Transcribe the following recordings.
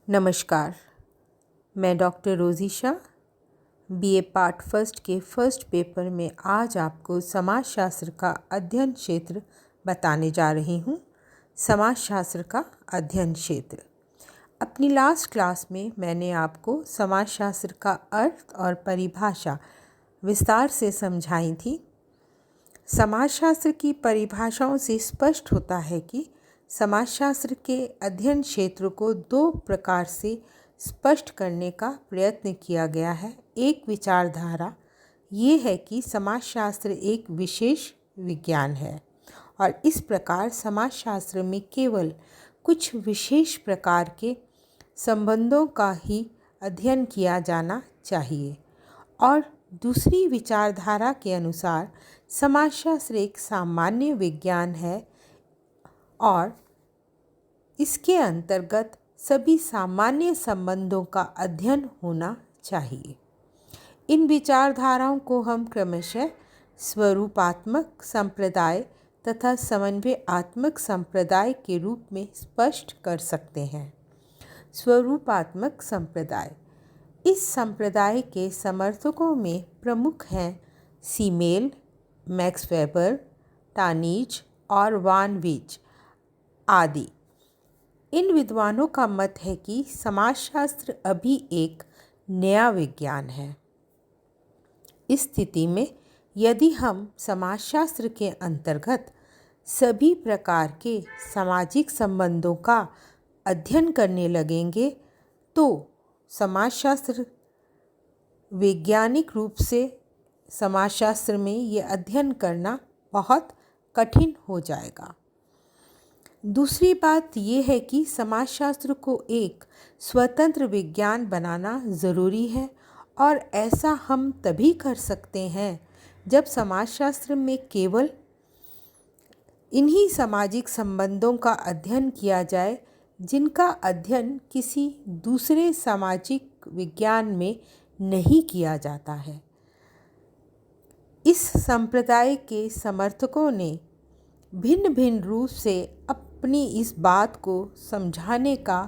नमस्कार। मैं डॉक्टर रोज़ी शाह बीए पार्ट फर्स्ट के फर्स्ट पेपर में आज आपको समाजशास्त्र का अध्ययन क्षेत्र बताने जा रही हूँ। समाजशास्त्र का अध्ययन क्षेत्र। अपनी लास्ट क्लास में मैंने आपको समाजशास्त्र का अर्थ और परिभाषा विस्तार से समझाई थी। समाजशास्त्र की परिभाषाओं से स्पष्ट होता है कि समाजशास्त्र के अध्ययन क्षेत्र को दो प्रकार से स्पष्ट करने का प्रयत्न किया गया है। एक विचारधारा ये है कि समाजशास्त्र एक विशेष विज्ञान है और इस प्रकार समाजशास्त्र में केवल कुछ विशेष प्रकार के संबंधों का ही अध्ययन किया जाना चाहिए। और दूसरी विचारधारा के अनुसार समाजशास्त्र एक सामान्य विज्ञान है और इसके अंतर्गत सभी सामान्य संबंधों का अध्ययन होना चाहिए। इन विचारधाराओं को हम क्रमशः स्वरूपात्मक संप्रदाय तथा समन्वयात्मक संप्रदाय के रूप में स्पष्ट कर सकते हैं। स्वरूपात्मक संप्रदाय, इस संप्रदाय के समर्थकों में प्रमुख हैं सीमेल, मैक्स वेबर, टानीज और वान वीज आदि। इन विद्वानों का मत है कि समाजशास्त्र अभी एक नया विज्ञान है। इस स्थिति में यदि हम समाजशास्त्र के अंतर्गत सभी प्रकार के सामाजिक संबंधों का अध्ययन करने लगेंगे तो समाजशास्त्र वैज्ञानिक रूप से समाजशास्त्र में ये अध्ययन करना बहुत कठिन हो जाएगा। दूसरी बात ये है कि समाजशास्त्र को एक स्वतंत्र विज्ञान बनाना ज़रूरी है और ऐसा हम तभी कर सकते हैं जब समाजशास्त्र में केवल इन्हीं सामाजिक संबंधों का अध्ययन किया जाए जिनका अध्ययन किसी दूसरे सामाजिक विज्ञान में नहीं किया जाता है। इस संप्रदाय के समर्थकों ने भिन्न भिन्न रूप से अपनी इस बात को समझाने का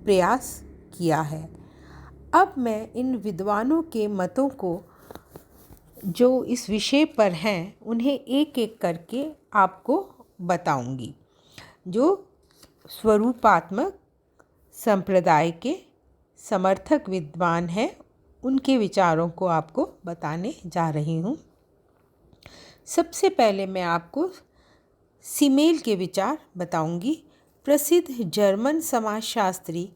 प्रयास किया है। अब मैं इन विद्वानों के मतों को जो इस विषय पर हैं उन्हें एक एक करके आपको बताऊंगी। जो स्वरूपात्मक संप्रदाय के समर्थक विद्वान हैं उनके विचारों को आपको बताने जा रही हूँ। सबसे पहले मैं आपको सीमेल के विचार बताऊंगी। प्रसिद्ध जर्मन समाजशास्त्री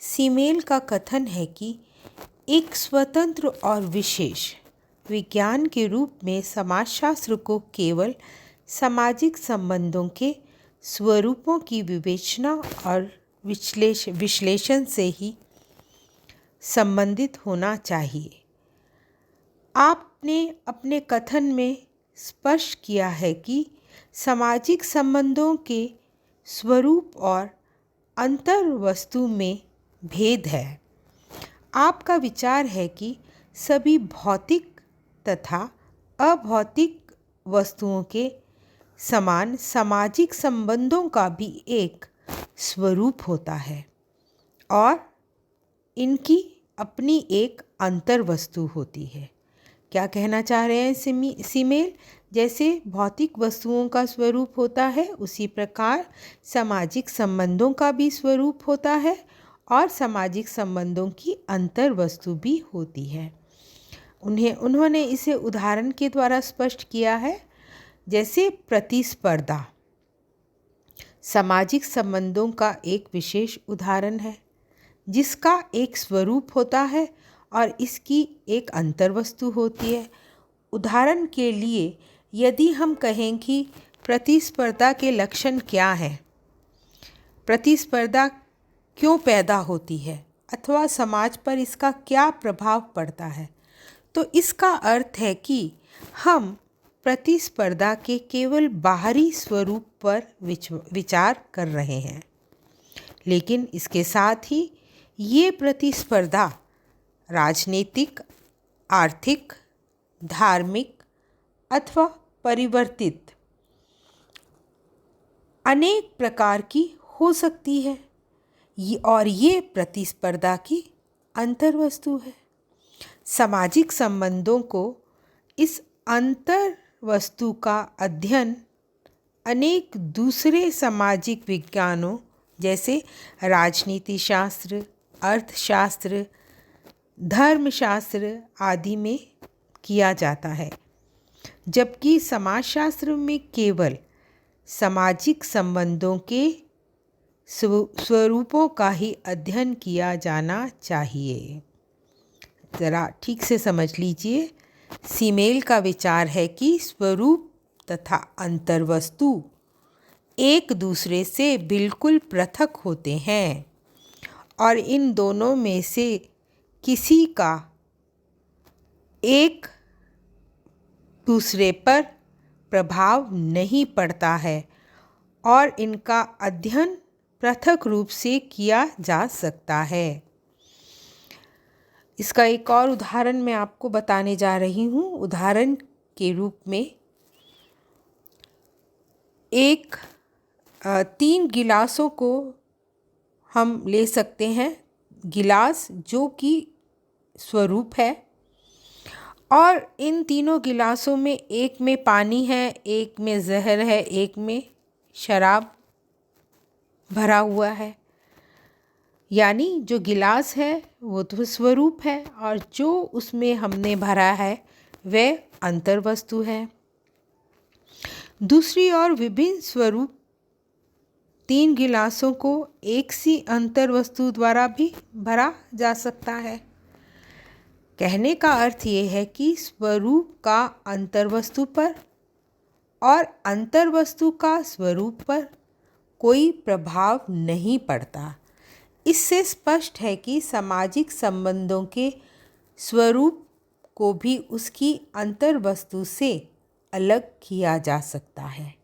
सीमेल का कथन है कि एक स्वतंत्र और विशेष विज्ञान के रूप में समाजशास्त्र को केवल सामाजिक संबंधों के स्वरूपों की विवेचना और विश्लेषण से ही संबंधित होना चाहिए। आपने अपने कथन में स्पष्ट किया है कि सामाजिक संबंधों के स्वरूप और अंतर वस्तु में भेद है। आपका विचार है कि सभी भौतिक तथा अभौतिक वस्तुओं के समान सामाजिक संबंधों का भी एक स्वरूप होता है और इनकी अपनी एक अंतर वस्तु होती है। क्या कहना चाह रहे हैं सीमेल? जैसे भौतिक वस्तुओं का स्वरूप होता है उसी प्रकार सामाजिक संबंधों का भी स्वरूप होता है और सामाजिक संबंधों की अंतर वस्तु भी होती है। उन्होंने इसे उदाहरण के द्वारा स्पष्ट किया है। जैसे प्रतिस्पर्धा सामाजिक संबंधों का एक विशेष उदाहरण है जिसका एक स्वरूप होता है और इसकी एक अंतर वस्तु होती है। उदाहरण के लिए यदि हम कहें कि प्रतिस्पर्धा के लक्षण क्या हैं, प्रतिस्पर्धा क्यों पैदा होती है अथवा समाज पर इसका क्या प्रभाव पड़ता है, तो इसका अर्थ है कि हम प्रतिस्पर्धा के केवल बाहरी स्वरूप पर विचार कर रहे हैं, लेकिन इसके साथ ही ये प्रतिस्पर्धा राजनीतिक, आर्थिक, धार्मिक अथवा परिवर्तित अनेक प्रकार की हो सकती है। और ये प्रतिस्पर्धा की अंतर्वस्तु है। सामाजिक संबंधों को इस अंतर्वस्तु का अध्ययन अनेक दूसरे सामाजिक विज्ञानों जैसे राजनीति शास्त्र, अर्थशास्त्र, धर्मशास्त्र आदि में किया जाता है, जबकि समाजशास्त्र में केवल सामाजिक संबंधों के स्वरूपों का ही अध्ययन किया जाना चाहिए। ज़रा ठीक से समझ लीजिए, सीमेल का विचार है कि स्वरूप तथा अंतर्वस्तु एक दूसरे से बिल्कुल पृथक होते हैं और इन दोनों में से किसी का एक दूसरे पर प्रभाव नहीं पड़ता है और इनका अध्ययन पृथक रूप से किया जा सकता है। इसका एक और उदाहरण मैं आपको बताने जा रही हूँ। उदाहरण के रूप में एक 3 गिलासों को हम ले सकते हैं। गिलास जो कि स्वरूप है और इन तीनों गिलासों में एक में पानी है, एक में जहर है, एक में शराब भरा हुआ है। यानी जो गिलास है वो तो स्वरूप है और जो उसमें हमने भरा है वह अंतर्वस्तु है। दूसरी ओर विभिन्न स्वरूप 3 गिलासों को एक सी अंतर्वस्तु द्वारा भी भरा जा सकता है। कहने का अर्थ ये है कि स्वरूप का अंतर्वस्तु पर और अंतर्वस्तु का स्वरूप पर कोई प्रभाव नहीं पड़ता। इससे स्पष्ट है कि सामाजिक संबंधों के स्वरूप को भी उसकी अंतर्वस्तु से अलग किया जा सकता है।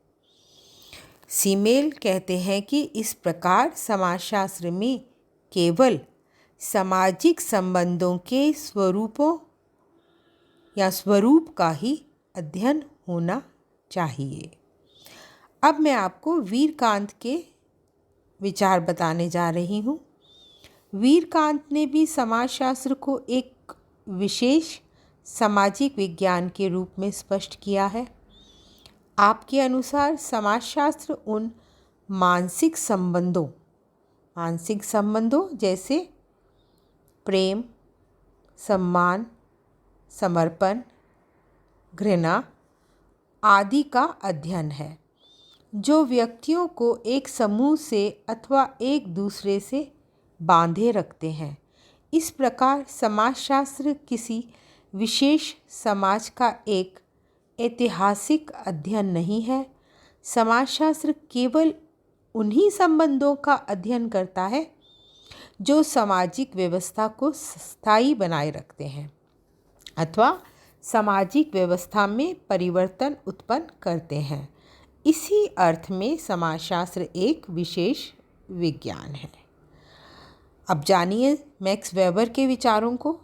सीमेल कहते हैं कि इस प्रकार समाजशास्त्र में केवल सामाजिक संबंधों के स्वरूपों या स्वरूप का ही अध्ययन होना चाहिए। अब मैं आपको वीरकांत के विचार बताने जा रही हूँ। वीरकांत ने भी समाजशास्त्र को एक विशेष सामाजिक विज्ञान के रूप में स्पष्ट किया है। आपके अनुसार समाजशास्त्र उन मानसिक संबंधों जैसे प्रेम, सम्मान, समर्पण, घृणा आदि का अध्ययन है, जो व्यक्तियों को एक समूह से अथवा एक दूसरे से बांधे रखते हैं। इस प्रकार समाजशास्त्र किसी विशेष समाज का एक ऐतिहासिक अध्ययन नहीं है। समाजशास्त्र केवल उन्हीं संबंधों का अध्ययन करता है जो सामाजिक व्यवस्था को स्थायी बनाए रखते हैं अथवा सामाजिक व्यवस्था में परिवर्तन उत्पन्न करते हैं। इसी अर्थ में समाजशास्त्र एक विशेष विज्ञान है। अब जानिए मैक्स वेबर के विचारों को।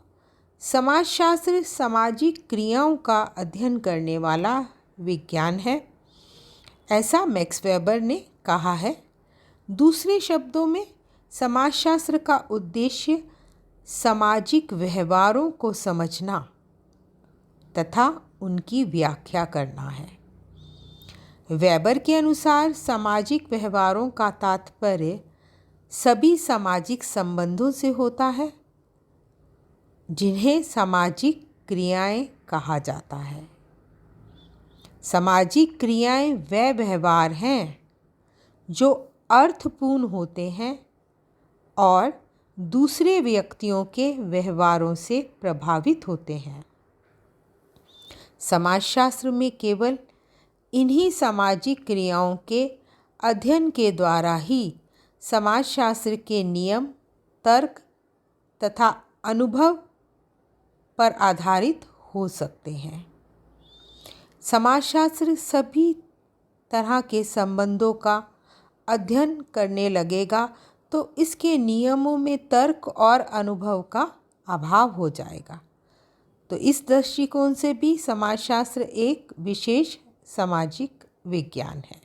समाजशास्त्र सामाजिक क्रियाओं का अध्ययन करने वाला विज्ञान है, ऐसा मैक्स वेबर ने कहा है। दूसरे शब्दों में समाजशास्त्र का उद्देश्य सामाजिक व्यवहारों को समझना तथा उनकी व्याख्या करना है। वेबर के अनुसार सामाजिक व्यवहारों का तात्पर्य सभी सामाजिक संबंधों से होता है जिन्हें सामाजिक क्रियाएं कहा जाता है। सामाजिक क्रियाएं वे व्यवहार हैं जो अर्थपूर्ण होते हैं और दूसरे व्यक्तियों के व्यवहारों से प्रभावित होते हैं। समाजशास्त्र में केवल इन्हीं सामाजिक क्रियाओं के अध्ययन के द्वारा ही समाजशास्त्र के नियम, तर्क तथा अनुभव पर आधारित हो सकते हैं। समाजशास्त्र सभी तरह के संबंधों का अध्ययन करने लगेगा तो इसके नियमों में तर्क और अनुभव का अभाव हो जाएगा। तो इस दृष्टिकोण से भी समाजशास्त्र एक विशेष सामाजिक विज्ञान है।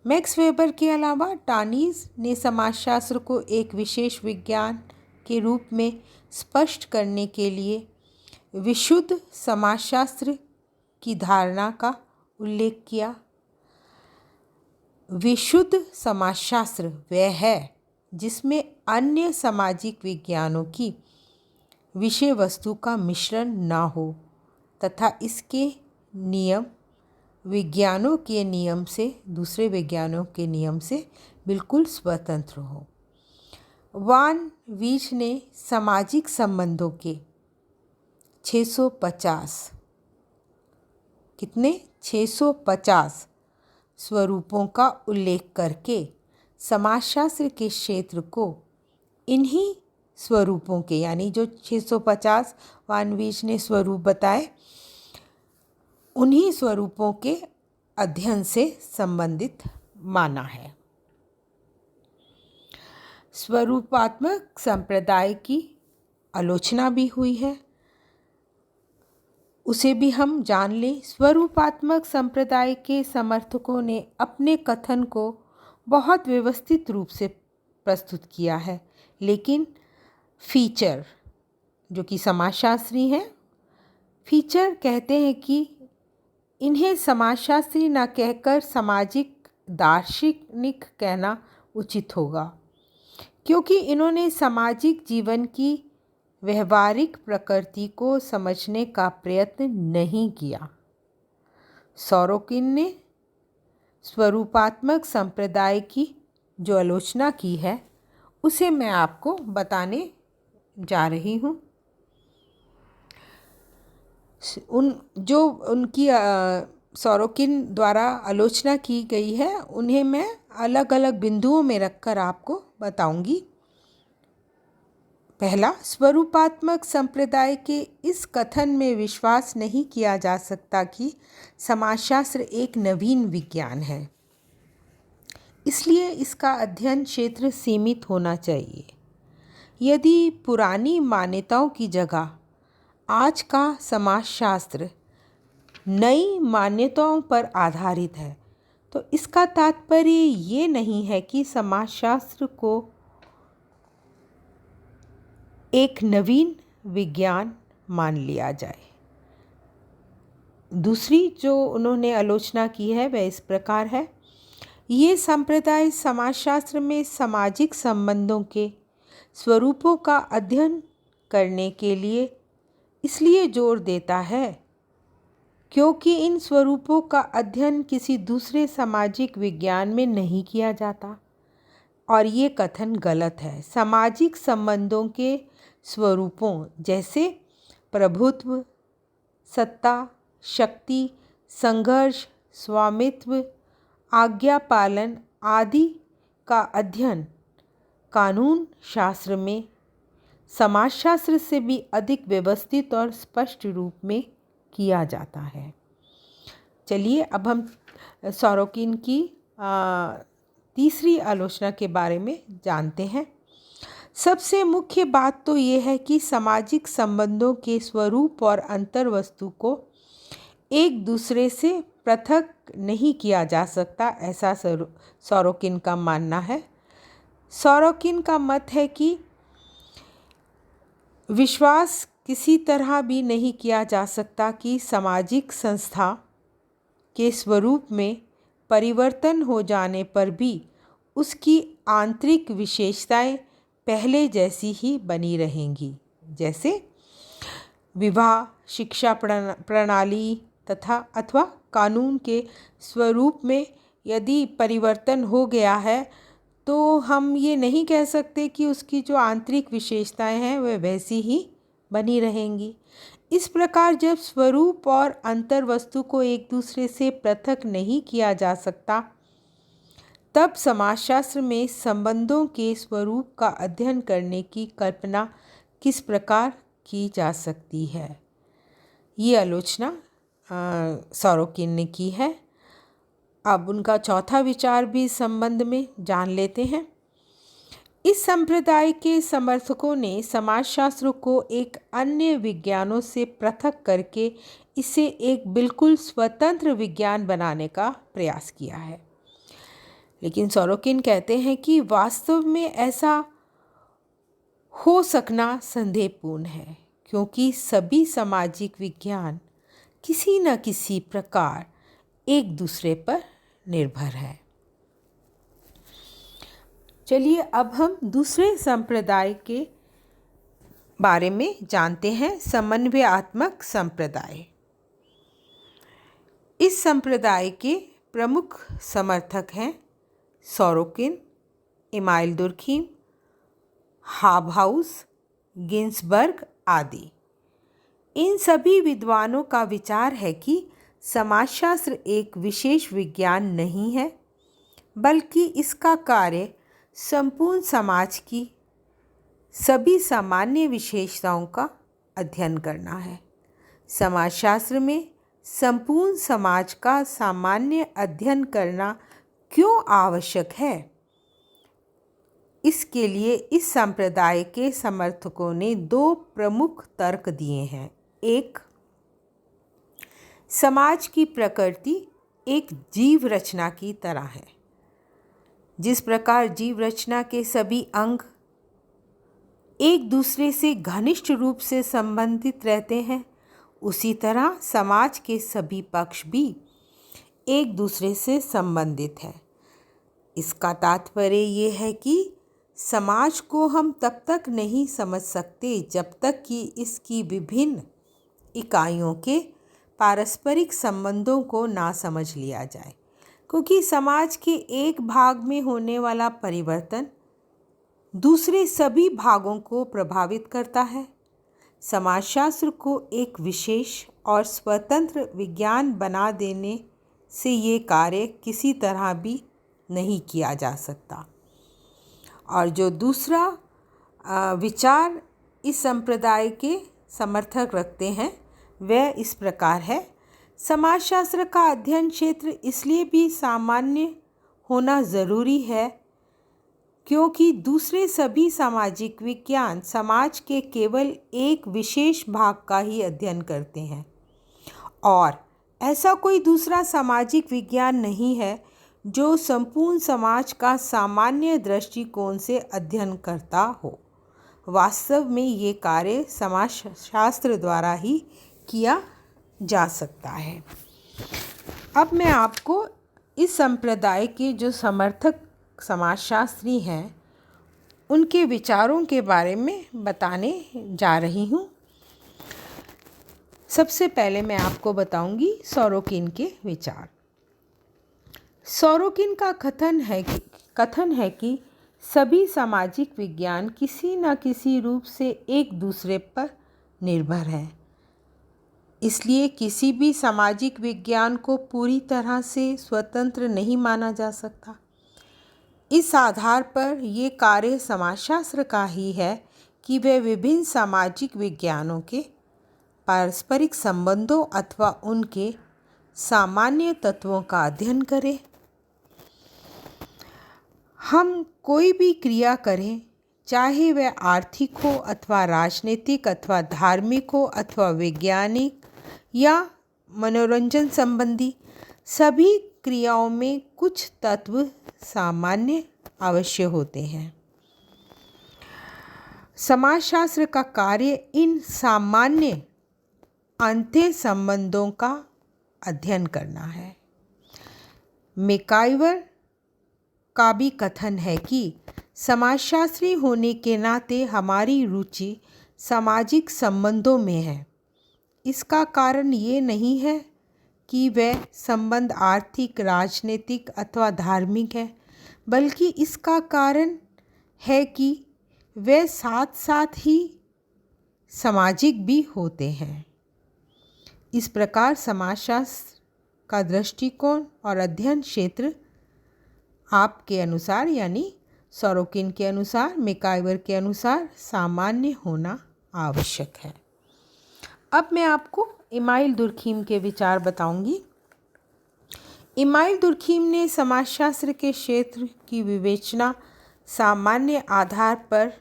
मैक्स वेबर के अलावा टानीज ने समाजशास्त्र को एक विशेष विज्ञान के रूप में स्पष्ट करने के लिए विशुद्ध समाजशास्त्र की धारणा का उल्लेख किया। विशुद्ध समाजशास्त्र वह है जिसमें अन्य सामाजिक विज्ञानों की विषय वस्तु का मिश्रण न हो तथा इसके नियम विज्ञानों के नियम से दूसरे विज्ञानों के नियम से बिल्कुल स्वतंत्र हो। वान वीच ने सामाजिक संबंधों के 650 स्वरूपों का उल्लेख करके समाजशास्त्र के क्षेत्र को इन्हीं स्वरूपों के, यानी जो 650 वान वीच ने स्वरूप बताए, उन्हीं स्वरूपों के अध्ययन से संबंधित माना है। स्वरूपात्मक संप्रदाय की आलोचना भी हुई है, उसे भी हम जान लें। स्वरूपात्मक संप्रदाय के समर्थकों ने अपने कथन को बहुत व्यवस्थित रूप से प्रस्तुत किया है, लेकिन फीचर, जो कि समाजशास्त्री हैं, फीचर कहते हैं कि इन्हें समाजशास्त्री न कहकर सामाजिक दार्शनिक कहना उचित होगा, क्योंकि इन्होंने सामाजिक जीवन की व्यवहारिक प्रकृति को समझने का प्रयत्न नहीं किया। सोरोकिन ने स्वरूपात्मक संप्रदाय की जो आलोचना की है उसे मैं आपको बताने जा रही हूँ। उनकी सोरोकिन द्वारा आलोचना की गई है, उन्हें मैं अलग अलग बिंदुओं में रखकर आपको बताऊंगी। पहला, स्वरूपात्मक संप्रदाय के इस कथन में विश्वास नहीं किया जा सकता कि समाजशास्त्र एक नवीन विज्ञान है, इसलिए इसका अध्ययन क्षेत्र सीमित होना चाहिए। यदि पुरानी मान्यताओं की जगह आज का समाजशास्त्र नई मान्यताओं पर आधारित है, तो इसका तात्पर्य ये नहीं है कि समाजशास्त्र को एक नवीन विज्ञान मान लिया जाए। दूसरी जो उन्होंने आलोचना की है वह इस प्रकार है। ये संप्रदाय समाजशास्त्र में सामाजिक संबंधों के स्वरूपों का अध्ययन करने के लिए इसलिए जोर देता है क्योंकि इन स्वरूपों का अध्ययन किसी दूसरे सामाजिक विज्ञान में नहीं किया जाता, और ये कथन गलत है। सामाजिक संबंधों के स्वरूपों जैसे प्रभुत्व, सत्ता, शक्ति, संघर्ष, स्वामित्व, आज्ञा पालन आदि का अध्ययन कानून शास्त्र में समाजशास्त्र से भी अधिक व्यवस्थित और स्पष्ट रूप में किया जाता है। चलिए अब हम सोरोकिन की तीसरी आलोचना के बारे में जानते हैं। सबसे मुख्य बात तो ये है कि सामाजिक संबंधों के स्वरूप और अंतर्वस्तु को एक दूसरे से पृथक नहीं किया जा सकता, ऐसा सोरोकिन का मानना है। सोरोकिन का मत है कि विश्वास किसी तरह भी नहीं किया जा सकता कि सामाजिक संस्था के स्वरूप में परिवर्तन हो जाने पर भी उसकी आंतरिक विशेषताएं पहले जैसी ही बनी रहेंगी, जैसे विवाह, शिक्षा प्रणाली अथवा कानून के स्वरूप में यदि परिवर्तन हो गया है तो हम ये नहीं कह सकते कि उसकी जो आंतरिक विशेषताएं हैं वह वैसी ही बनी रहेंगी। इस प्रकार जब स्वरूप और अंतर्वस्तु को एक दूसरे से पृथक नहीं किया जा सकता, तब समाजशास्त्र में संबंधों के स्वरूप का अध्ययन करने की कल्पना किस प्रकार की जा सकती है। ये आलोचना सोरोकिन ने की है। अब उनका चौथा विचार भी इस संबंध में जान लेते हैं। इस संप्रदाय के समर्थकों ने समाजशास्त्र को एक अन्य विज्ञानों से पृथक करके इसे एक बिल्कुल स्वतंत्र विज्ञान बनाने का प्रयास किया है। लेकिन सोरोकिन कहते हैं कि वास्तव में ऐसा हो सकना संदेहपूर्ण है, क्योंकि सभी सामाजिक विज्ञान किसी न किसी प्रकार एक दूसरे पर निर्भर है। चलिए अब हम दूसरे संप्रदाय के बारे में जानते हैं, समन्वयात्मक संप्रदाय। इस संप्रदाय के प्रमुख समर्थक हैं सोरोकिन, इमाइल दुर्खीम, हाबहाउस, गिन्सबर्ग आदि। इन सभी विद्वानों का विचार है कि समाजशास्त्र एक विशेष विज्ञान नहीं है, बल्कि इसका कार्य संपूर्ण समाज की सभी सामान्य विशेषताओं का अध्ययन करना है। समाजशास्त्र में संपूर्ण समाज का सामान्य अध्ययन करना क्यों आवश्यक है? इसके लिए इस संप्रदाय के समर्थकों ने दो प्रमुख तर्क दिए हैं। एक, समाज की प्रकृति एक जीव रचना की तरह है। जिस प्रकार जीव रचना के सभी अंग एक दूसरे से घनिष्ठ रूप से संबंधित रहते हैं, उसी तरह समाज के सभी पक्ष भी एक दूसरे से संबंधित हैं। इसका तात्पर्य ये है कि समाज को हम तब तक नहीं समझ सकते जब तक कि इसकी विभिन्न इकाइयों के पारस्परिक संबंधों को ना समझ लिया जाए, क्योंकि समाज के एक भाग में होने वाला परिवर्तन दूसरे सभी भागों को प्रभावित करता है। समाजशास्त्र को एक विशेष और स्वतंत्र विज्ञान बना देने से ये कार्य किसी तरह भी नहीं किया जा सकता। और जो दूसरा विचार इस संप्रदाय के समर्थक रखते हैं वह इस प्रकार है, समाजशास्त्र का अध्ययन क्षेत्र इसलिए भी सामान्य होना ज़रूरी है क्योंकि दूसरे सभी सामाजिक विज्ञान समाज के केवल एक विशेष भाग का ही अध्ययन करते हैं और ऐसा कोई दूसरा सामाजिक विज्ञान नहीं है जो संपूर्ण समाज का सामान्य दृष्टिकोण से अध्ययन करता हो। वास्तव में ये कार्य समाजशास्त्र द्वारा ही किया जा सकता है। अब मैं आपको इस संप्रदाय के जो समर्थक समाजशास्त्री हैं उनके विचारों के बारे में बताने जा रही हूँ। सबसे पहले मैं आपको बताऊंगी सोरोकिन के विचार। सोरोकिन का कथन है कि सभी सामाजिक विज्ञान किसी न किसी रूप से एक दूसरे पर निर्भर हैं। इसलिए किसी भी सामाजिक विज्ञान को पूरी तरह से स्वतंत्र नहीं माना जा सकता। इस आधार पर ये कार्य समाजशास्त्र का ही है कि वह विभिन्न सामाजिक विज्ञानों के पारस्परिक संबंधों अथवा उनके सामान्य तत्वों का अध्ययन करे। हम कोई भी क्रिया करें, चाहे वह आर्थिक हो अथवा राजनीतिक अथवा धार्मिक हो अथवा वैज्ञानिक या मनोरंजन संबंधी, सभी क्रियाओं में कुछ तत्व सामान्य अवश्य होते हैं। समाजशास्त्र का कार्य इन सामान्य अंत्य संबंधों का अध्ययन करना है। मैकाइवर का भी कथन है कि समाजशास्त्री होने के नाते हमारी रुचि सामाजिक संबंधों में है। इसका कारण ये नहीं है कि वह संबंध आर्थिक, राजनीतिक अथवा धार्मिक है, बल्कि इसका कारण है कि वे साथ साथ ही सामाजिक भी होते हैं। इस प्रकार समाजशास्त्र का दृष्टिकोण और अध्ययन क्षेत्र आपके अनुसार यानी सोरोकिन के अनुसार, मैकाइवर के अनुसार सामान्य होना आवश्यक है। अब मैं आपको इमाइल दुर्खीम के विचार बताऊंगी। इमाइल दुर्खीम ने समाजशास्त्र के क्षेत्र की विवेचना सामान्य आधार पर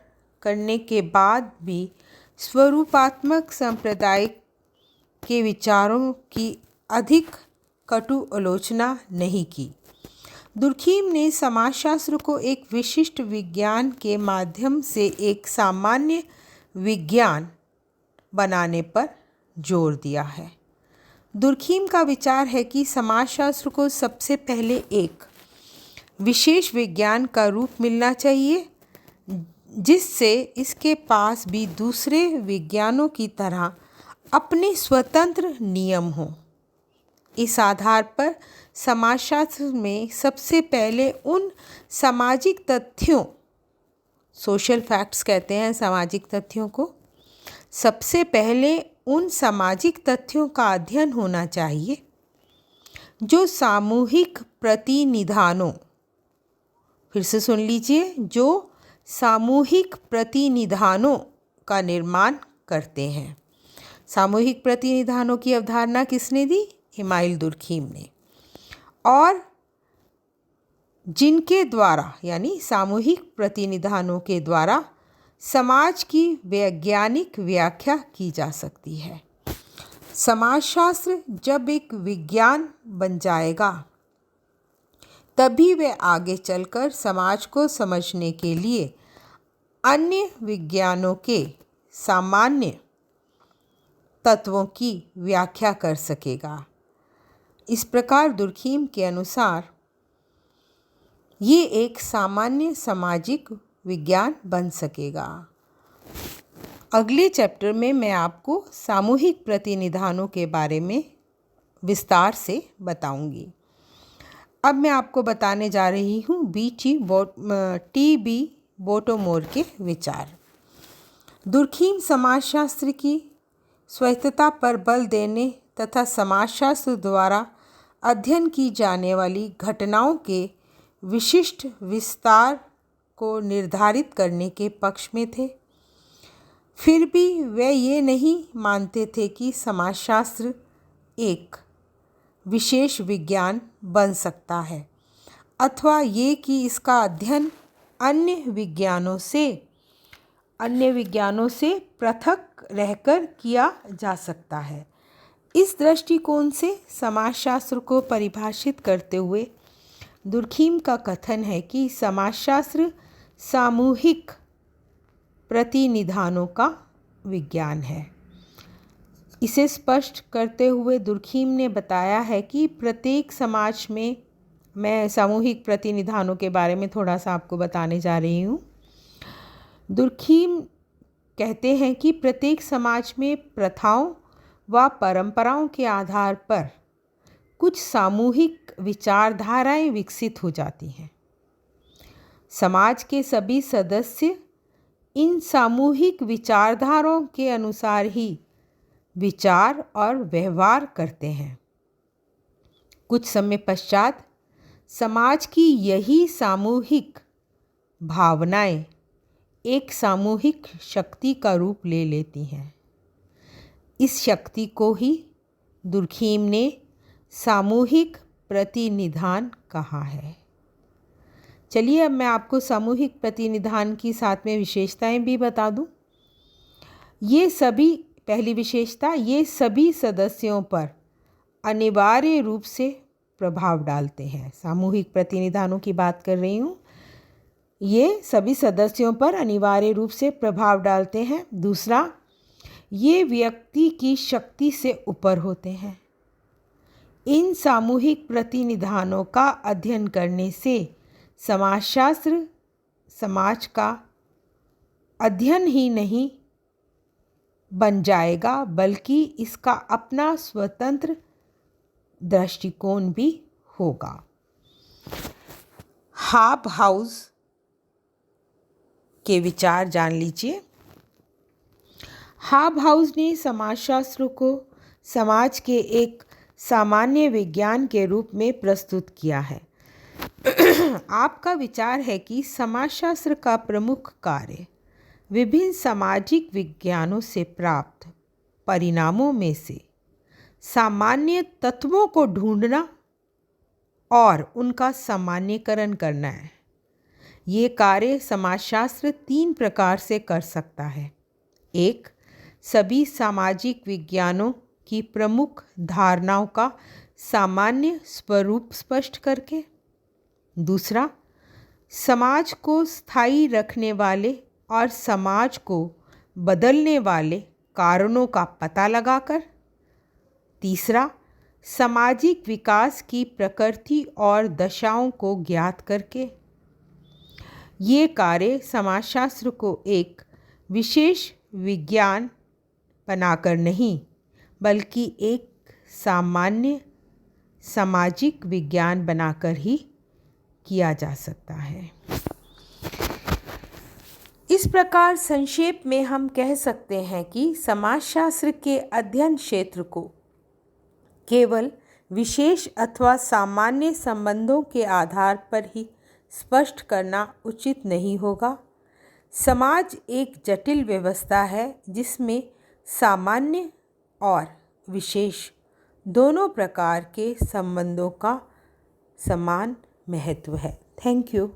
करने के बाद भी स्वरूपात्मक संप्रदाय के विचारों की अधिक कटु आलोचना नहीं की। दुर्खीम ने समाजशास्त्र को एक विशिष्ट विज्ञान के माध्यम से एक सामान्य विज्ञान बनाने पर जोर दिया है। दुर्खीम का विचार है कि समाजशास्त्र को सबसे पहले एक विशेष विज्ञान का रूप मिलना चाहिए, जिससे इसके पास भी दूसरे विज्ञानों की तरह अपने स्वतंत्र नियम हों। इस आधार पर समाजशास्त्र में सबसे पहले उन सामाजिक तथ्यों, सोशल फैक्ट्स कहते हैं सामाजिक तथ्यों को, सबसे पहले उन सामाजिक तथ्यों का अध्ययन होना चाहिए जो सामूहिक प्रतिनिधानों, फिर से सुन लीजिए, जो सामूहिक प्रतिनिधानों का निर्माण करते हैं। सामूहिक प्रतिनिधानों की अवधारणा किसने दी? इमाइल दुर्खीम ने। और जिनके द्वारा, यानी सामूहिक प्रतिनिधानों के द्वारा समाज की वैज्ञानिक व्याख्या की जा सकती है। समाजशास्त्र जब एक विज्ञान बन जाएगा तभी वह आगे चलकर समाज को समझने के लिए अन्य विज्ञानों के सामान्य तत्वों की व्याख्या कर सकेगा। इस प्रकार दुर्खीम के अनुसार ये एक सामान्य सामाजिक विज्ञान बन सकेगा। अगले चैप्टर में मैं आपको सामूहिक प्रतिनिधानों के बारे में विस्तार से बताऊंगी। अब मैं आपको बताने जा रही हूँ टी.बी. बोटोमोर के विचार। दुर्खीम समाजशास्त्र की स्वायत्तता पर बल देने तथा समाजशास्त्र द्वारा अध्ययन की जाने वाली घटनाओं के विशिष्ट विस्तार को निर्धारित करने के पक्ष में थे। फिर भी वे ये नहीं मानते थे कि समाजशास्त्र एक विशेष विज्ञान बन सकता है अथवा ये कि इसका अध्ययन अन्य विज्ञानों से पृथक रहकर किया जा सकता है। इस दृष्टिकोण से समाजशास्त्र को परिभाषित करते हुए दुर्खीम का कथन है कि समाजशास्त्र सामूहिक प्रतिनिधानों का विज्ञान है। इसे स्पष्ट करते हुए दुर्खीम ने बताया है कि प्रत्येक समाज में, मैं सामूहिक प्रतिनिधानों के बारे में थोड़ा सा आपको बताने जा रही हूँ। दुर्खीम कहते हैं कि प्रत्येक समाज में प्रथाओं व परंपराओं के आधार पर कुछ सामूहिक विचारधाराएं विकसित हो जाती हैं। समाज के सभी सदस्य इन सामूहिक विचारधाराओं के अनुसार ही विचार और व्यवहार करते हैं। कुछ समय पश्चात समाज की यही सामूहिक भावनाएं एक सामूहिक शक्ति का रूप ले लेती हैं। इस शक्ति को ही दुर्खीम ने सामूहिक प्रतिनिधान कहा है। चलिए अब मैं आपको सामूहिक प्रतिनिधान की साथ में विशेषताएं भी बता दूं। पहली विशेषता, ये सभी सदस्यों पर अनिवार्य रूप से प्रभाव डालते हैं। सामूहिक प्रतिनिधानों की बात कर रही हूँ। ये सभी सदस्यों पर अनिवार्य रूप से प्रभाव डालते हैं। दूसरा, ये व्यक्ति की शक्ति से ऊपर होते हैं। इन सामूहिक प्रतिनिधानों का अध्ययन करने से समाजशास्त्र समाज का अध्ययन ही नहीं बन जाएगा, बल्कि इसका अपना स्वतंत्र दृष्टिकोण भी होगा। हाबहाउस के विचार जान लीजिए। हाबहाउस ने समाजशास्त्र को समाज के एक सामान्य विज्ञान के रूप में प्रस्तुत किया है। आपका विचार है कि समाजशास्त्र का प्रमुख कार्य विभिन्न सामाजिक विज्ञानों से प्राप्त परिणामों में से सामान्य तत्वों को ढूंढना और उनका सामान्यीकरण करना है। ये कार्य समाजशास्त्र 3 प्रकार से कर सकता है। 1. सभी सामाजिक विज्ञानों की प्रमुख धारणाओं का सामान्य स्वरूप स्पष्ट करके। दूसरा, समाज को स्थायी रखने वाले और समाज को बदलने वाले कारणों का पता लगाकर। तीसरा, सामाजिक विकास की प्रकृति और दशाओं को ज्ञात करके। ये कार्य समाजशास्त्र को एक विशेष विज्ञान बनाकर नहीं, बल्कि एक सामान्य सामाजिक विज्ञान बनाकर ही किया जा सकता है। इस प्रकार संक्षेप में हम कह सकते हैं कि समाजशास्त्र के अध्ययन क्षेत्र को केवल विशेष अथवा सामान्य संबंधों के आधार पर ही स्पष्ट करना उचित नहीं होगा। समाज एक जटिल व्यवस्था है जिसमें सामान्य और विशेष दोनों प्रकार के संबंधों का समान महत्व है। Thank you.